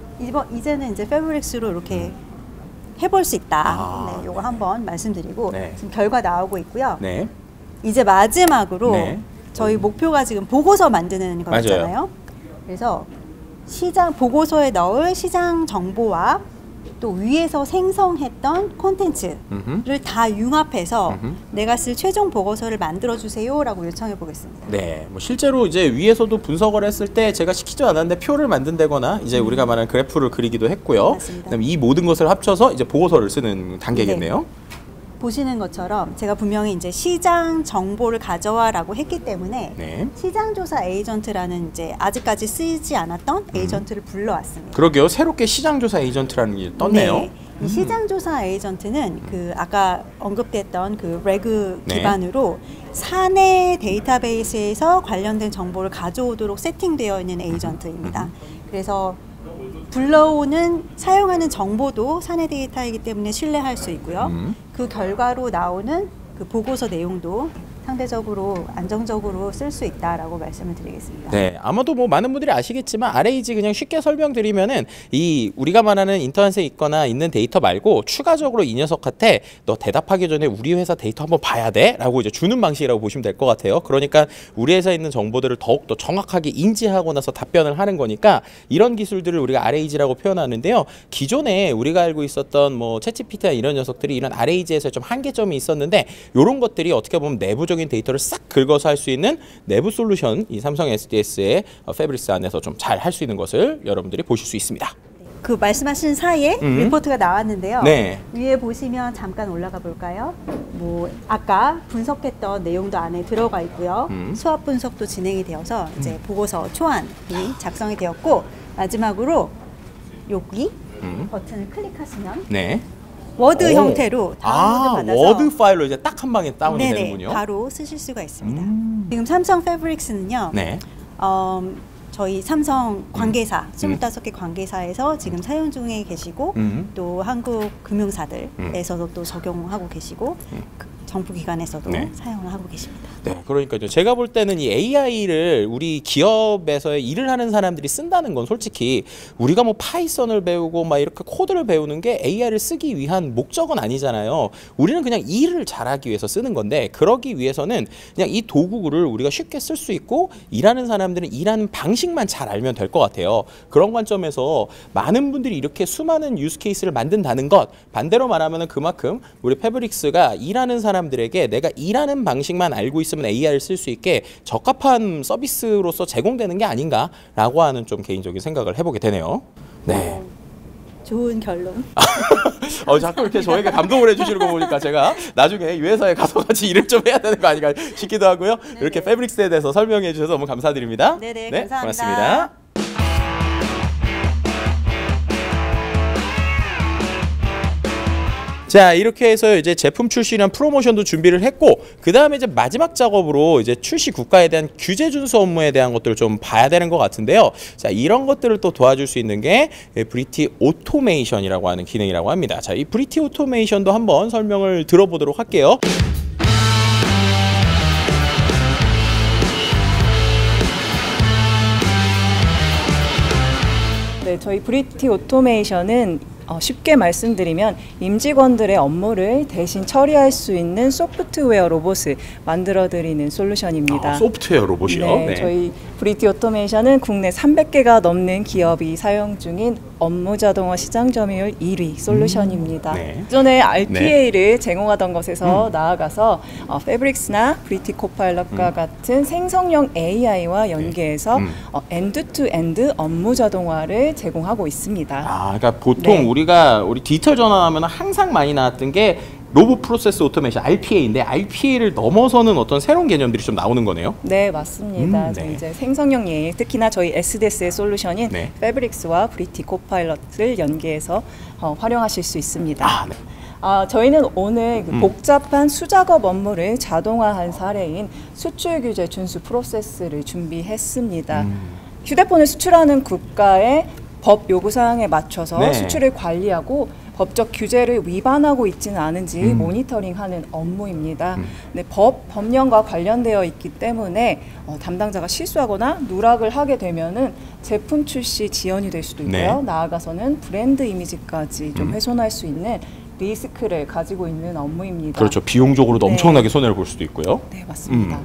Speaker 8: 이제는 이제 패브릭스로 이렇게 해볼 수 있다. 네, 요거 한번 말씀드리고
Speaker 1: 네.
Speaker 8: 지금 결과 나오고 있고요.
Speaker 1: 네.
Speaker 8: 이제 마지막으로
Speaker 1: 네.
Speaker 8: 저희 목표가 지금 보고서 만드는 거였잖아요. 그래서 시장 보고서에 넣을 시장 정보와 또 위에서 생성했던 콘텐츠를 다 융합해서 내가 쓸 최종 보고서를 만들어 주세요라고 요청해 보겠습니다.
Speaker 1: 네, 뭐 실제로 이제 위에서도 분석을 했을 때 제가 시키지 않았는데 표를 만든다거나 이제 우리가 말하는 그래프를 그리기도 했고요.
Speaker 8: 맞습니다.
Speaker 1: 그다음에 이 모든 것을 합쳐서 이제 보고서를 쓰는 단계겠네요.
Speaker 8: 보시는 것처럼 제가 분명히 이제 시장 정보를 가져와라고 했기 때문에
Speaker 1: 네.
Speaker 8: 시장조사 에이전트라는 이제 아직까지 쓰이지 않았던 에이전트를 불러왔습니다.
Speaker 1: 그러게요. 새롭게 시장조사 에이전트라는 게 떴네요.
Speaker 8: 네. 이 시장조사 에이전트는 그 아까 언급됐던 그 레그
Speaker 1: 네.
Speaker 8: 기반으로 사내 데이터베이스에서 관련된 정보를 가져오도록 세팅되어 있는 에이전트입니다. 그래서 불러오는 사용하는 정보도 사내 데이터이기 때문에 신뢰할 수 있고요. 그 결과로 나오는 그 보고서 내용도 상대적으로 안정적으로 쓸 수 있다라고 말씀을 드리겠습니다.
Speaker 1: 네, 아마도 뭐 많은 분들이 아시겠지만 RAG 그냥 쉽게 설명드리면은 이 우리가 말하는 인터넷에 있거나 있는 데이터 말고 추가적으로 이 녀석한테 너 대답하기 전에 우리 회사 데이터 한번 봐야 돼라고 이제 주는 방식이라고 보시면 될 것 같아요. 그러니까 우리 회사에 있는 정보들을 더욱더 정확하게 인지하고 나서 답변을 하는 거니까 이런 기술들을 우리가 RAG라고 표현하는데요. 기존에 우리가 알고 있었던 뭐 챗GPT나 이런 녀석들이 이런 RAG에서 좀 한계점이 있었는데 이런 것들이 어떻게 보면 내부적인 데이터를 싹 긁어서 할 수 있는 내부 솔루션 이 삼성 SDS의 패브릭스 안에서 좀 잘 할 수 있는 것을 여러분들이 보실 수 있습니다.
Speaker 8: 그 말씀하신 사이에 리포트가 나왔는데요.
Speaker 1: 네.
Speaker 8: 위에 보시면 잠깐 올라가 볼까요? 뭐 아까 분석했던 내용도 안에 들어가 있고요. 수합 분석도 진행이 되어서 이제 보고서 초안이 작성이 되었고 마지막으로 여기 버튼을 클릭하시면
Speaker 1: 네.
Speaker 8: 워드 형태로 다운로드 받아서
Speaker 1: 워드 파일로 이제 딱 한 방에 다운이
Speaker 8: 네네,
Speaker 1: 되는군요.
Speaker 8: 바로 쓰실 수가 있습니다. 지금 삼성 패브릭스는요.
Speaker 1: 네.
Speaker 8: 저희 삼성 관계사 25개 관계사에서 지금 사용 중에 계시고 또 한국 금융사들에서도 또 적용하고 계시고 정부기관에서도
Speaker 1: 네.
Speaker 8: 사용을 하고 계십니다.
Speaker 1: 네, 그러니까요. 제가 볼 때는 이 AI를 우리 기업에서 일을 하는 사람들이 쓴다는 건 솔직히 우리가 뭐 파이썬을 배우고 막 이렇게 코드를 배우는 게 AI를 쓰기 위한 목적은 아니잖아요. 우리는 그냥 일을 잘하기 위해서 쓰는 건데 그러기 위해서는 그냥 이 도구를 우리가 쉽게 쓸 수 있고 일하는 사람들은 일하는 방식만 잘 알면 될 것 같아요. 그런 관점에서 많은 분들이 이렇게 수많은 유스 케이스를 만든다는 것 반대로 말하면 그만큼 우리 패브릭스가 일하는 사람들에게 내가 일하는 방식만 알고 있으면 AI를 쓸 수 있게 적합한 서비스로서 제공되는 게 아닌가라고 하는 좀 개인적인 생각을 해보게 되네요. 네.
Speaker 8: 좋은 결론.
Speaker 1: 자꾸 이렇게 저에게 감동을 해주시는 거 보니까 제가 나중에 이 회사에 가서 같이 일을 좀 해야 되는 거 아닌가 싶기도 하고요. 네네. 이렇게 패브릭스에 대해서 설명해 주셔서 너무 감사드립니다.
Speaker 8: 네네,
Speaker 1: 네,
Speaker 8: 감사합니다.
Speaker 1: 고맙습니다. 자, 이렇게 해서 이제 제품 출시랑 프로모션도 준비를 했고, 그 다음에 이제 마지막 작업으로 이제 출시 국가에 대한 규제 준수 업무에 대한 것들을 좀 봐야 되는 것 같은데요. 자, 이런 것들을 또 도와줄 수 있는 게 브리티 오토메이션이라고 하는 기능이라고 합니다. 자, 이 브리티 오토메이션도 한번 설명을 들어보도록 할게요.
Speaker 9: 네, 저희 브리티 오토메이션은 쉽게 말씀드리면 임직원들의 업무를 대신 처리할 수 있는 소프트웨어 로봇을 만들어드리는 솔루션입니다.
Speaker 1: 소프트웨어 로봇이요?
Speaker 9: 네, 네. 저희 브리티 오토메이션은 국내 300개가 넘는 기업이 사용 중인 업무 자동화 시장 점유율 1위 솔루션입니다.
Speaker 1: 네.
Speaker 9: 기존에 RPA를 네. 제공하던 것에서 나아가서 패브릭스나 브리티 코파일럿과 같은 생성형 AI와 연계해서 엔드-투-엔드 업무 자동화를 제공하고 있습니다.
Speaker 1: 그러니까 보통
Speaker 9: 네.
Speaker 1: 우리 디지털 전환하면 항상 많이 나왔던 게 로봇 프로세스 오토메이션 RPA인데 RPA를 넘어서는 어떤 새로운 개념들이 좀 나오는 거네요.
Speaker 9: 네, 맞습니다.
Speaker 1: 네.
Speaker 9: 이제 생성형 AI, 특히나 저희 SDS의 솔루션인
Speaker 1: 네.
Speaker 9: 패브릭스와 브리티 코파일럿을 연계해서 활용하실 수 있습니다.
Speaker 1: 네.
Speaker 9: 저희는 오늘 복잡한 수작업 업무를 자동화한 사례인 수출 규제 준수 프로세스를 준비했습니다. 휴대폰을 수출하는 국가의 법 요구사항에 맞춰서
Speaker 1: 네.
Speaker 9: 수출을 관리하고 법적 규제를 위반하고 있지는 않은지 모니터링하는 업무입니다. 네, 법령과 관련되어 있기 때문에 담당자가 실수하거나 누락을 하게 되면은 제품 출시 지연이 될 수도 있고요.
Speaker 1: 네.
Speaker 9: 나아가서는 브랜드 이미지까지 좀 훼손할 수 있는 리스크를 가지고 있는 업무입니다.
Speaker 1: 그렇죠. 비용적으로도
Speaker 9: 네.
Speaker 1: 엄청나게 손해를 볼 수도 있고요.
Speaker 9: 네, 맞습니다.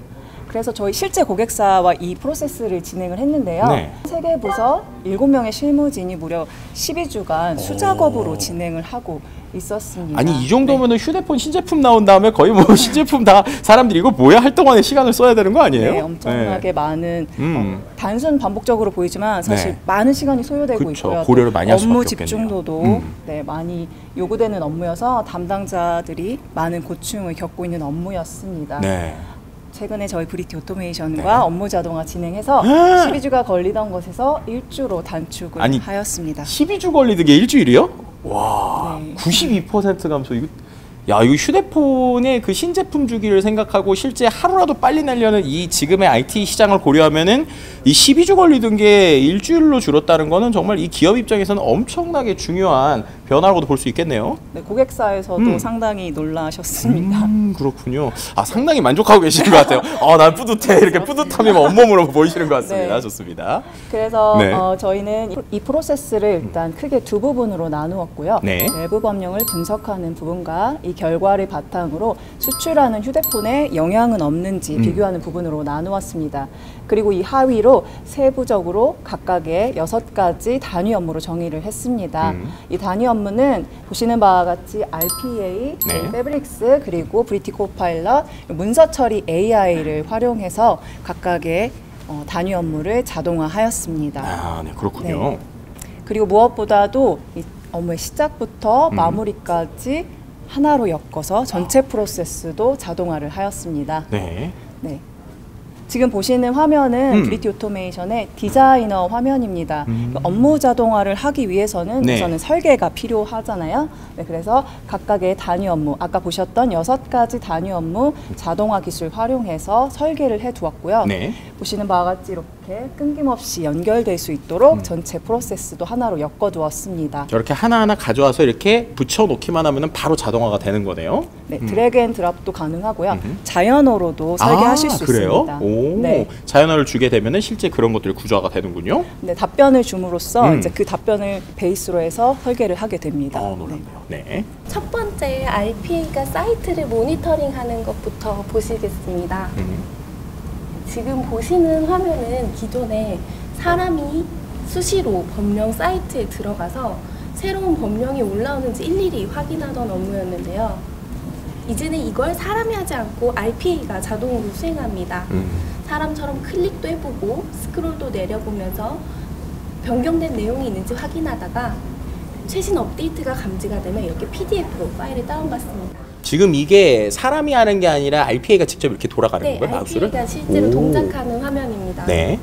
Speaker 9: 그래서 저희 실제 고객사와 이 프로세스를 진행을 했는데요.
Speaker 1: 네.
Speaker 9: 세계 부서 7명의 실무진이 무려 12주간 수작업으로 진행을 하고 있었습니다.
Speaker 1: 아니 이 정도면은 휴대폰 신제품 나온 다음에 거의 뭐 신제품 다 사람들이 이거 뭐야 할 동안에 시간을 써야 되는 거 아니에요?
Speaker 9: 네, 엄청나게 많은 단순 반복적으로 보이지만 사실
Speaker 1: 네.
Speaker 9: 많은 시간이 소요되고
Speaker 1: 그쵸,
Speaker 9: 있고요.
Speaker 1: 고려를 많이 할 수밖에
Speaker 9: 업무
Speaker 1: 없겠네요.
Speaker 9: 집중도도 네, 많이 요구되는 업무여서 담당자들이 많은 고충을 겪고 있는 업무였습니다.
Speaker 1: 네.
Speaker 9: 최근에 저희 브리티 오토메이션과
Speaker 1: 네.
Speaker 9: 업무 자동화 진행해서 12주가 걸리던 것에서 1주로 단축을 하였습니다.
Speaker 1: 12주 걸리는 게 일주일이요? 와,
Speaker 9: 네.
Speaker 1: 92% 감소. 야, 이거 휴대폰의 그 신제품 주기를 생각하고 실제 하루라도 빨리 내려는 이 지금의 IT 시장을 고려하면은 이 12주 걸리던 게 일주일로 줄었다는 거는 정말 이 기업 입장에서는 엄청나게 중요한 변화라고도 볼 수 있겠네요.
Speaker 9: 네, 고객사에서도 상당히 놀라셨습니다.
Speaker 1: 그렇군요. 아, 상당히 만족하고 계시는 것 같아요. 난 뿌듯해. 이렇게 뿌듯함이 온몸으로 보이시는 것 같습니다.
Speaker 9: 네.
Speaker 1: 좋습니다.
Speaker 9: 그래서
Speaker 1: 네.
Speaker 9: 저희는 이 프로세스를 일단 크게 두 부분으로 나누었고요.
Speaker 1: 네.
Speaker 9: 외부 법령을 분석하는 부분과 이 결과를 바탕으로 수출하는 휴대폰에 영향은 없는지 비교하는 부분으로 나누었습니다. 그리고 이 하위로 세부적으로 각각의 6가지 단위 업무로 정의를 했습니다. 이 단위 업무는 보시는 바와 같이 RPA,
Speaker 1: 네.
Speaker 9: 패브릭스, 그리고 브리티 코파일럿, 문서 처리 AI를 활용해서 각각의 단위 업무를 자동화하였습니다.
Speaker 1: 아, 네, 그렇군요.
Speaker 9: 네. 그리고 무엇보다도 이 업무의 시작부터 마무리까지 하나로 엮어서 전체 프로세스도 자동화를 하였습니다.
Speaker 1: 네.
Speaker 9: 네. 지금 보시는 화면은 브리티 오토메이션의 디자이너 화면입니다. 업무 자동화를 하기 위해서는
Speaker 1: 네.
Speaker 9: 우선은 설계가 필요하잖아요. 네, 그래서 각각의 단위 업무, 아까 보셨던 6가지 단위 업무 자동화 기술 활용해서 설계를 해두었고요.
Speaker 1: 네.
Speaker 9: 보시는 바와 같이 이렇게 끊김없이 연결될 수 있도록 전체 프로세스도 하나로 엮어두었습니다.
Speaker 1: 이렇게 하나하나 가져와서 이렇게 붙여놓기만 하면 바로 자동화가 되는 거네요.
Speaker 9: 네, 드래그 앤 드랍도 가능하고요. 자연어로도 설계하실 수
Speaker 1: 그래요?
Speaker 9: 있습니다.
Speaker 1: 오,
Speaker 9: 네.
Speaker 1: 자연어를 주게 되면 실제 그런 것들이 구조화가 되는군요.
Speaker 9: 네, 답변을 줌으로써 이제 그 답변을 베이스로 해서 설계를 하게 됩니다.
Speaker 1: 놀랍네요. 네.
Speaker 10: 첫 번째 RPA가 사이트를 모니터링하는 것부터 보시겠습니다. 지금 보시는 화면은 기존에 사람이 수시로 법령 사이트에 들어가서 새로운 법령이 올라오는지 일일이 확인하던 업무였는데요. 이제는 이걸 사람이 하지 않고 RPA가 자동으로 수행합니다. 사람처럼 클릭도 해보고 스크롤도 내려보면서 변경된 내용이 있는지 확인하다가 최신 업데이트가 감지가 되면 이렇게 PDF로 파일을 다운받습니다.
Speaker 1: 지금 이게 사람이 하는 게 아니라 RPA가 직접 이렇게 돌아가는
Speaker 10: 네,
Speaker 1: 건가요? 마우스를?
Speaker 10: RPA가 실제로 동작하는 화면입니다.
Speaker 1: 네.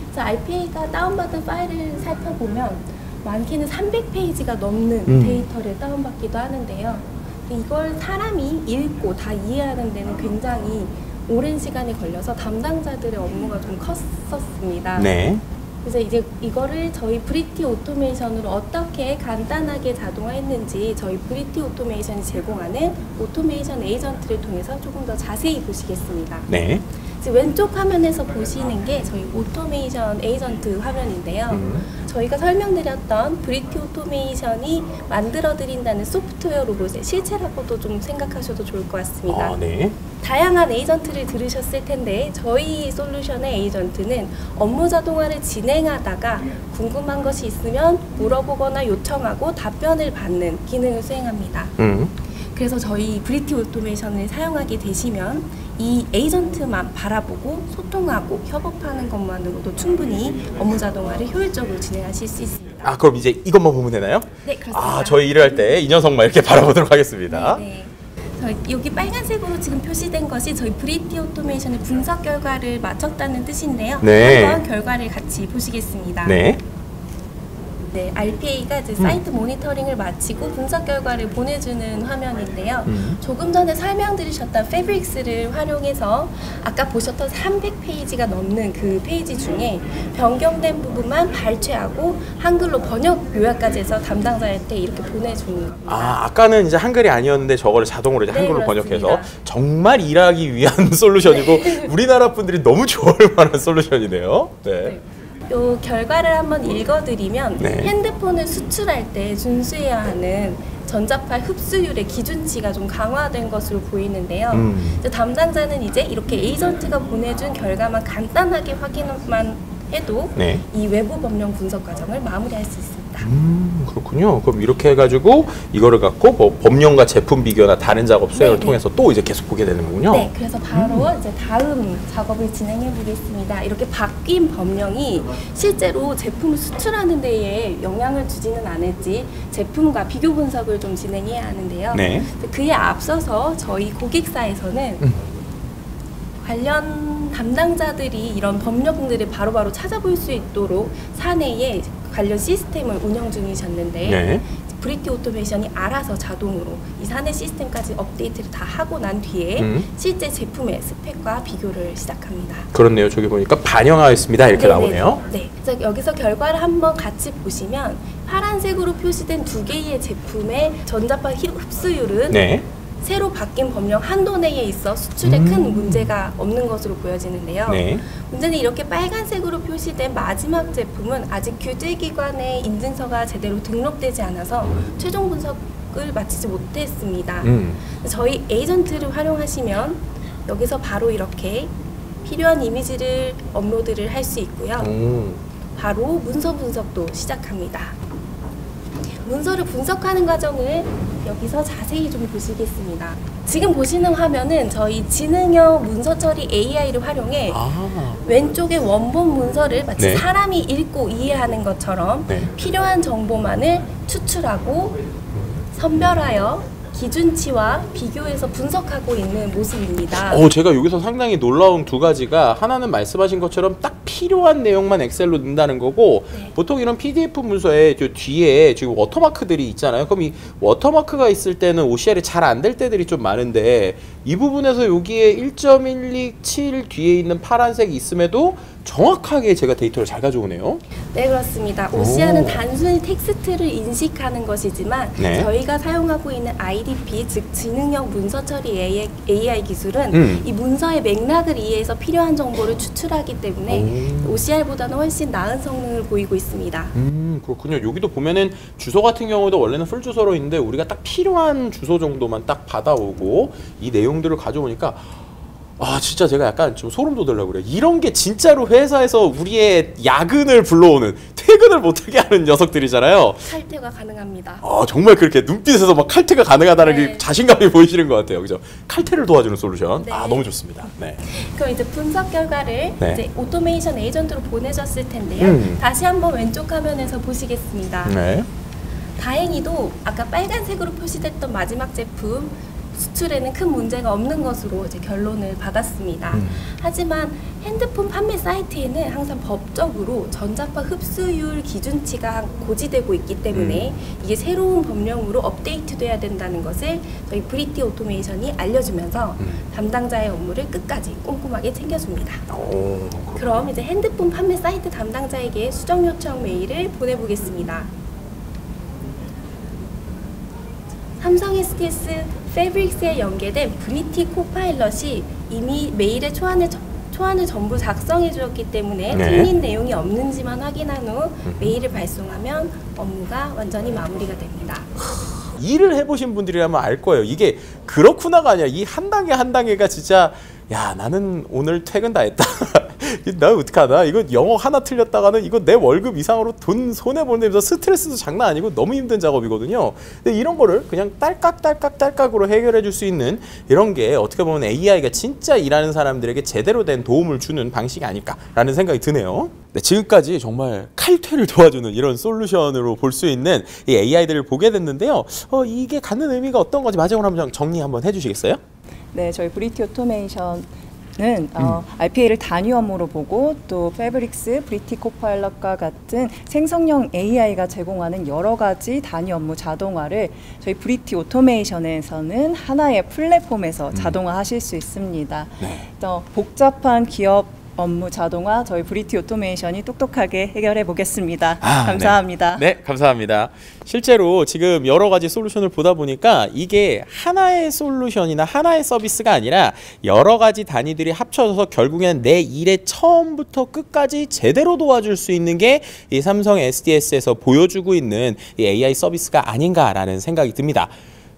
Speaker 10: 그래서 RPA가 다운받은 파일을 살펴보면 많게는 300페이지가 넘는 데이터를 다운받기도 하는데요. 이걸 사람이 읽고 다 이해하는 데는 굉장히 오랜 시간이 걸려서 담당자들의 업무가 좀 컸었습니다.
Speaker 1: 네.
Speaker 10: 그래서 이제 이거를 저희 브리티 오토메이션으로 어떻게 간단하게 자동화했는지 저희 브리티 오토메이션이 제공하는 오토메이션 에이전트를 통해서 조금 더 자세히 보시겠습니다.
Speaker 1: 네.
Speaker 10: 지금 왼쪽 화면에서 보시는 게 저희 오토메이션 에이전트 화면인데요. 저희가 설명드렸던 브리티 오토메이션이 만들어드린다는 소프트웨어 로봇의 실체라고도 좀 생각하셔도 좋을 것 같습니다.
Speaker 1: 네.
Speaker 10: 다양한 에이전트를 들으셨을 텐데 저희 솔루션의 에이전트는 업무 자동화를 진행하다가 궁금한 것이 있으면 물어보거나 요청하고 답변을 받는 기능을 수행합니다. 그래서 저희 브리티 오토메이션을 사용하게 되시면 이 에이전트만 바라보고 소통하고 협업하는 것만으로도 충분히 업무 자동화를 효율적으로 진행하실 수 있습니다.
Speaker 1: 그럼 이제 이것만 보면 되나요?
Speaker 10: 네, 그렇습니다.
Speaker 1: 저희 일을 할 때 이 녀석만 이렇게 바라보도록 하겠습니다.
Speaker 10: 네. 여기 빨간색으로 지금 표시된 것이 저희 브리티 오토메이션의 분석 결과를 마쳤다는 뜻인데요.
Speaker 1: 네.
Speaker 10: 한번 결과를 같이 보시겠습니다.
Speaker 1: 네.
Speaker 10: 네, RPA가 이제 사이트 모니터링을 마치고 분석 결과를 보내주는 화면인데요. 조금 전에 설명드리셨던 패브릭스를 활용해서 아까 보셨던 300페이지가 넘는 그 페이지 중에 변경된 부분만 발췌하고 한글로 번역 요약까지 해서 담당자한테 이렇게 보내주는 겁니다.
Speaker 1: 아까는 이제 한글이 아니었는데 저거를 자동으로 이제
Speaker 10: 네,
Speaker 1: 한글로
Speaker 10: 그렇습니다.
Speaker 1: 번역해서 정말 일하기 위한 솔루션이고 우리나라 분들이 너무 좋아할 만한 솔루션이네요. 네.
Speaker 10: 요 결과를 한번 읽어드리면
Speaker 1: 네.
Speaker 10: 핸드폰을 수출할 때 준수해야 하는 전자파일 흡수율의 기준치가 좀 강화된 것으로 보이는데요. 이제 담당자는 이제 이렇게 에이전트가 보내준 결과만 간단하게 확인만 해도
Speaker 1: 네.
Speaker 10: 이 외부 법령 분석 과정을 마무리할 수 있습니다.
Speaker 1: 그렇군요. 그럼 이렇게 해가지고 이거를 갖고 뭐 법령과 제품 비교나 다른 작업 수행을
Speaker 10: 네,
Speaker 1: 통해서 또 이제 계속 보게 되는 거군요.
Speaker 10: 네, 그래서 바로 이제 다음 작업을 진행해 보겠습니다. 이렇게 바뀐 법령이 실제로 제품을 수출하는 데에 영향을 주지는 않을지 제품과 비교 분석을 좀 진행해야 하는데요.
Speaker 1: 네.
Speaker 10: 그에 앞서서 저희 고객사에서는 관련 담당자들이 이런 법령들을 바로바로 찾아볼 수 있도록 사내에 관련 시스템을 운영 중이셨는데
Speaker 1: 네.
Speaker 10: 브리티 오토메이션이 알아서 자동으로 이 사내 시스템까지 업데이트를 다 하고 난 뒤에 실제 제품의 스펙과 비교를 시작합니다.
Speaker 1: 그렇네요. 저기 보니까 반영하였습니다. 이렇게 나오네요.
Speaker 10: 네. 그래서 여기서 결과를 한번 같이 보시면 파란색으로 표시된 2개의 제품의 전자파 흡수율은
Speaker 1: 네.
Speaker 10: 새로 바뀐 법령 한도 내에 있어 수출에 큰 문제가 없는 것으로 보여지는데요.
Speaker 1: 네.
Speaker 10: 문제는 이렇게 빨간색으로 표시된 마지막 제품은 아직 규제기관의 인증서가 제대로 등록되지 않아서 최종 분석을 마치지 못했습니다. 저희 에이전트를 활용하시면 여기서 바로 이렇게 필요한 이미지를 업로드를 할 수 있고요. 바로 문서 분석도 시작합니다. 문서를 분석하는 과정을 여기서 자세히 좀 보시겠습니다. 지금 보시는 화면은 저희 지능형 문서 처리 AI를 활용해 왼쪽의 원본 문서를 마치
Speaker 1: 네.
Speaker 10: 사람이 읽고 이해하는 것처럼
Speaker 1: 네.
Speaker 10: 필요한 정보만을 추출하고 선별하여 기준치와 비교해서 분석하고 있는 모습입니다.
Speaker 1: 제가 여기서 상당히 놀라운 2가지가 하나는 말씀하신 것처럼 딱 필요한 내용만 엑셀로 넣는다는 거고
Speaker 10: 네.
Speaker 1: 보통 이런 PDF 문서에 저 뒤에 지금 워터마크들이 있잖아요. 그럼 이 워터마크가 있을 때는 OCR이 잘 안 될 때들이 좀 많은데 이 부분에서 여기에 1.127 뒤에 있는 파란색이 있음에도 정확하게 제가 데이터를 잘 가져오네요.
Speaker 10: 네, 그렇습니다. OCR은 단순히 텍스트를 인식하는 것이지만
Speaker 1: 네.
Speaker 10: 저희가 사용하고 있는 IDP, 즉 지능형 문서 처리 AI 기술은 이 문서의 맥락을 이해해서 필요한 정보를 추출하기 때문에 OCR보다는 훨씬 나은 성능을 보이고 있습니다.
Speaker 1: 그렇군요. 여기도 보면은 주소 같은 경우도 원래는 풀 주소로 있는데 우리가 딱 필요한 주소 정도만 딱 받아오고 이 내용들을 가져오니까 진짜 제가 약간 좀 소름 돋으려고 그래요. 이런 게 진짜로 회사에서 우리의 야근을 불러오는, 퇴근을 못하게 하는 녀석들이잖아요.
Speaker 10: 칼퇴가 가능합니다.
Speaker 1: 정말 그렇게 눈빛에서 막 칼퇴가 가능하다는
Speaker 10: 네.
Speaker 1: 게 자신감이 보이시는 것 같아요. 그죠? 칼퇴를 도와주는 솔루션.
Speaker 10: 네.
Speaker 1: 너무 좋습니다. 네.
Speaker 10: 그럼 이제 분석 결과를
Speaker 1: 네.
Speaker 10: 이제 오토메이션 에이전트로 보내셨을 텐데요. 다시 한번 왼쪽 화면에서 보시겠습니다.
Speaker 1: 네.
Speaker 10: 다행히도 아까 빨간색으로 표시됐던 마지막 제품 수출에는 큰 문제가 없는 것으로 이제 결론을 받았습니다. 하지만 핸드폰 판매 사이트에는 항상 법적으로 전자파 흡수율 기준치가 고지되고 있기 때문에 이게 새로운 법령으로 업데이트돼야 된다는 것을 저희 브리티 오토메이션이 알려주면서 담당자의 업무를 끝까지 꼼꼼하게 챙겨줍니다. 그럼 이제 핸드폰 판매 사이트 담당자에게 수정 요청 메일을 보내보겠습니다. 삼성 SDS 패브릭스에 연계된 브리티 코파일럿이 이미 메일의 초안을 전부 작성해 주었기 때문에
Speaker 1: 네.
Speaker 10: 틀린 내용이 없는지만 확인한 후 메일을 발송하면 업무가 완전히 마무리가 됩니다.
Speaker 1: 일을 해보신 분들이라면 알 거예요. 이게 그렇구나가 아니라 이 한 단계 한 단계가 진짜 나는 오늘 퇴근 다 했다. 나 어떡하나? 이거 영어 하나 틀렸다가는 이거 내 월급 이상으로 돈 손해보면서 스트레스도 장난 아니고 너무 힘든 작업이거든요. 근데 이런 거를 그냥 딸깍으로 해결해 줄 수 있는 이런 게 어떻게 보면 AI가 진짜 일하는 사람들에게 제대로 된 도움을 주는 방식이 아닐까라는 생각이 드네요. 네, 지금까지 정말 칼퇴를 도와주는 이런 솔루션으로 볼 수 있는 이 AI들을 보게 됐는데요. 이게 갖는 의미가 어떤 건지 마지막으로 한번 정리 한번 해주시겠어요?
Speaker 9: 네, 저희 브리티 오토메이션은 RPA를 단위 업무로 보고 또 패브릭스, 브리티 코파일럿과 같은 생성형 AI가 제공하는 여러 가지 단위 업무 자동화를 저희 브리티 오토메이션에서는 하나의 플랫폼에서 자동화하실 수 있습니다.
Speaker 1: 네.
Speaker 9: 또 복잡한 기업 업무 자동화 저희 브리티 오토메이션이 똑똑하게 해결해 보겠습니다. 감사합니다.
Speaker 1: 네, 감사합니다. 실제로 지금 여러 가지 솔루션을 보다 보니까 이게 하나의 솔루션이나 하나의 서비스가 아니라 여러 가지 단위들이 합쳐져서 결국에는 내 일의 처음부터 끝까지 제대로 도와줄 수 있는 게 이 삼성 SDS에서 보여주고 있는 이 AI 서비스가 아닌가라는 생각이 듭니다.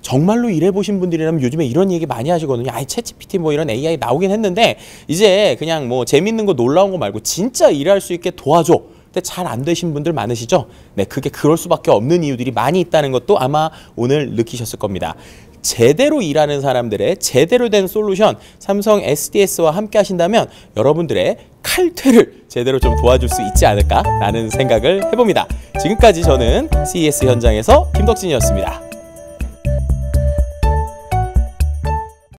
Speaker 1: 정말로 일해보신 분들이라면 요즘에 이런 얘기 많이 하시거든요. 챗GPT 뭐 이런 AI 나오긴 했는데 이제 그냥 뭐 재밌는 거 놀라운 거 말고 진짜 일할 수 있게 도와줘. 근데 잘 안 되신 분들 많으시죠? 네, 그게 그럴 수밖에 없는 이유들이 많이 있다는 것도 아마 오늘 느끼셨을 겁니다. 제대로 일하는 사람들의 제대로 된 솔루션 삼성 SDS와 함께 하신다면 여러분들의 칼퇴를 제대로 좀 도와줄 수 있지 않을까라는 생각을 해봅니다. 지금까지 저는 CES 현장에서 김덕진이었습니다.